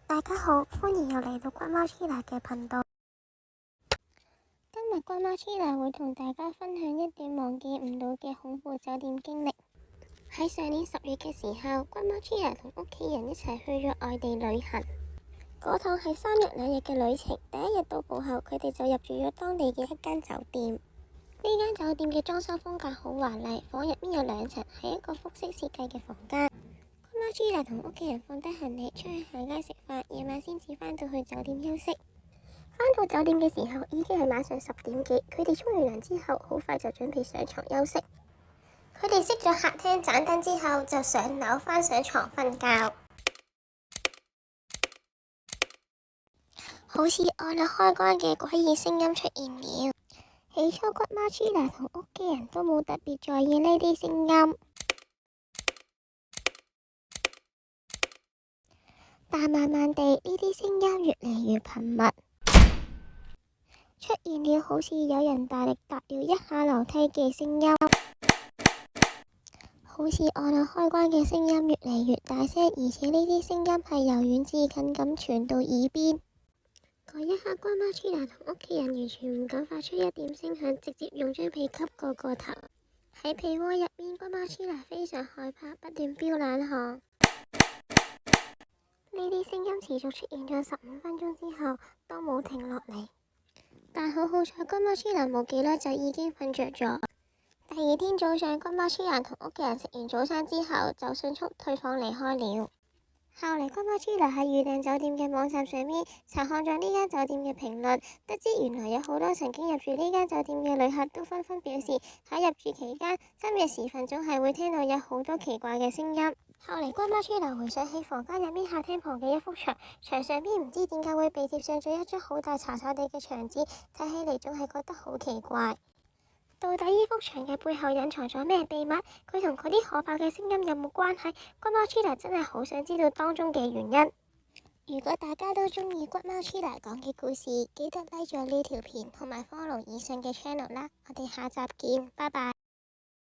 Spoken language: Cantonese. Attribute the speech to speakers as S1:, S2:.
S1: 大家好，歡迎又嚟到骨貓黐拿嘅頻道。今日骨貓黐拿會同大家分享一段忘記唔到嘅恐怖酒店經歷。喺上年10月嘅時候，骨貓黐拿同屋企人一齊去咗外地旅行。嗰趟係3日2夜嘅旅程。第一日到埗後，佢哋就入住咗當地嘅一間酒店。呢間酒店嘅裝修風格好華麗，房入面有2層，係一個複式設計嘅房間。骨貓黐拿同屋企人放低行李出去行街食飯，夜晚先至返到去酒店休息。返到酒店嘅時候已經係晚上10點幾，佢哋沖完涼之後好快就準備上床休息。佢哋熄咗客廳盞燈之後就上樓返上床瞓覺。好似按咗開關嘅詭異聲音出現了。起初骨貓黐拿同屋企人都冇特別在意呢啲聲音，但慢慢地呢啲聲音越嚟越頻密，出現了好似有人大力踏了一下樓梯嘅聲音，好似按咗開關嘅聲音越嚟越大聲，而且呢啲聲音係由遠至近咁傳到耳邊。嗰一刻，骨貓黐拿同屋企人完全唔敢發出一點聲響，直接用張被吸過個頭。喺被窩入面，骨貓黐拿非常害怕，不斷飆冷汗。呢啲聲音持續出現咗15分鐘之後，都冇停落嚟。但好彩，骨貓黐拿冇幾耐就已經瞓着咗。第二天早上，骨貓黐拿同屋企人食完早餐之後，就迅速退房離開了。後嚟骨貓黐拿喺預訂酒店嘅網站上面查看咗呢間酒店嘅評論，得知原來有好多曾經入住呢間酒店嘅旅客都紛紛表示，喺入住期間深夜時分總係會聽到有好多奇怪嘅聲音。後嚟骨貓黐拿回想起房間入面客廳旁嘅一幅牆，牆上邊唔知點解會被貼上咗一張好大茶茶地嘅牆紙，睇起嚟總係覺得好奇怪。到底呢幅牆嘅背後隱藏咗咩秘密？佢同嗰啲可怕嘅聲音有冇關係？骨貓黐拿真係好想知道當中嘅原因。如果大家都中意骨貓黐拿講嘅故事，記得 like 咗呢條片同埋 follow 以上嘅 channel 啦。我哋下集見，拜拜。